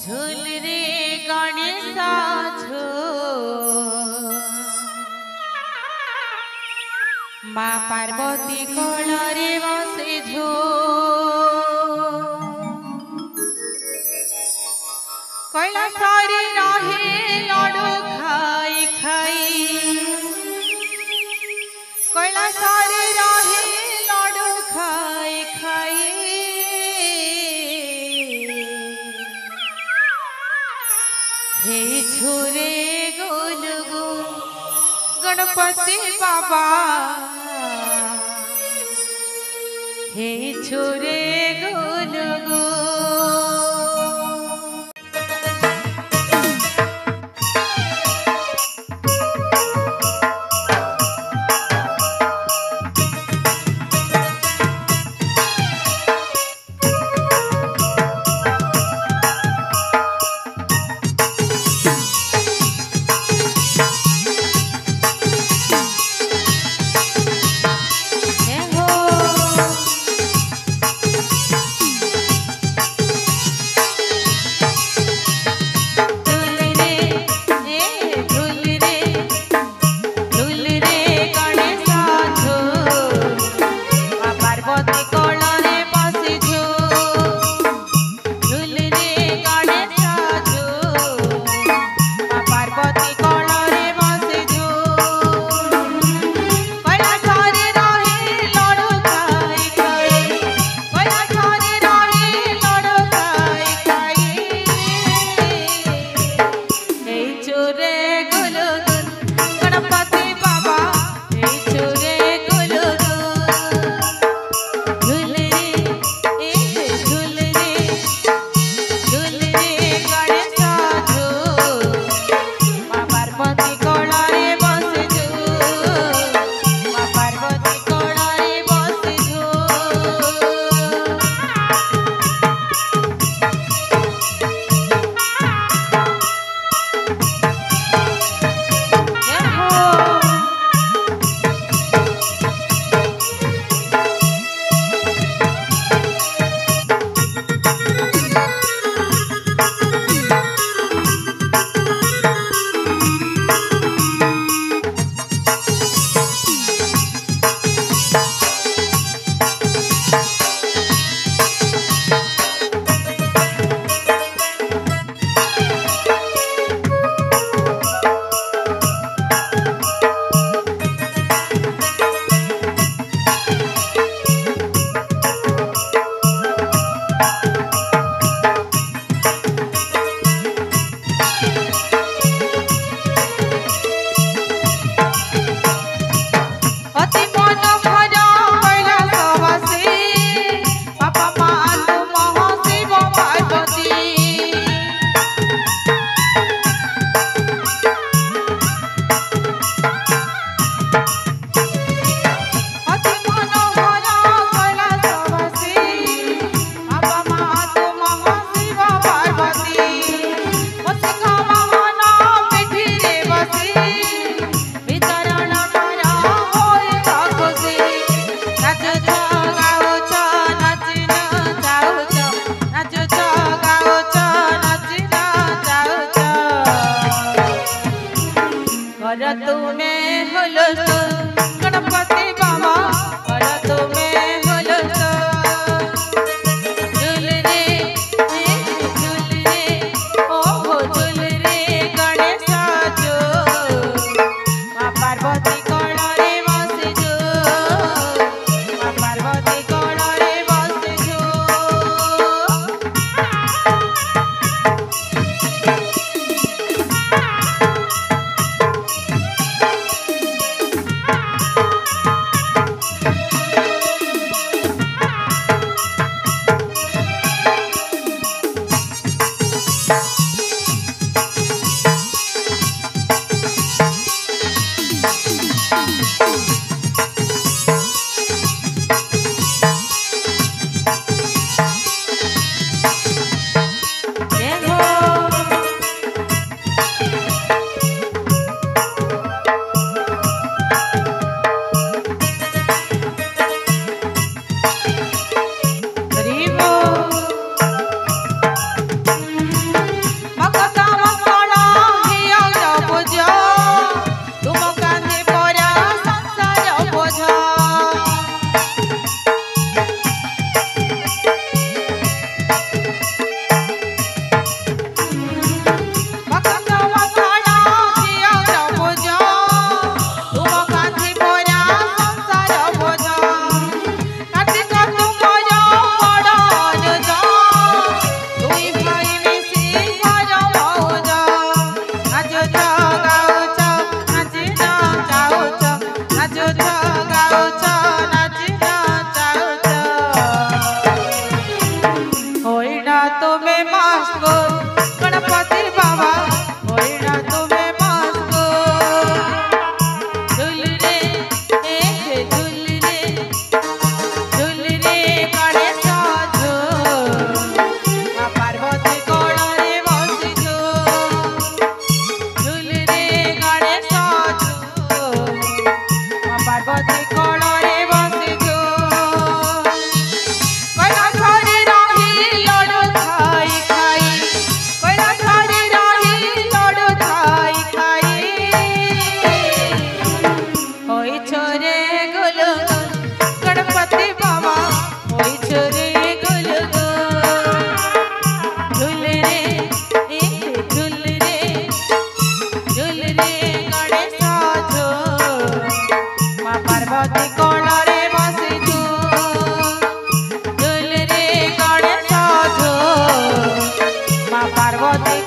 झूल रे गणेशा झूल माँ पार्वती कोल रे बसे झूल कैलासरे रहे लड्डू खाई खाई कैलासरे रहे लड्डू खाई खाई हे छुरे गोलुगु गणपति बाबा हे छुरे गोलुगु तुम्हें होलो गणपति बाबा तुम्हें होलो झूल रे ओ झूल रे गणेशा झूल माँ पार्वती कोल रे बसे झूल माँ पार्वती कोल रे बसे गो गणपति बाबा होइना तुम्हें पास गो झूल रे झूल रे गणेश झूल माँ पार्वती कोल रे बसी झूल रे गणेश झूल माँ पार्वती कोल रे बसी गणपति बाबा होई छोरे गुल झूल रे गणेश झूल माँ पार्वती कोल रे बसी झूल रे गणेश झूल माँ पार्वती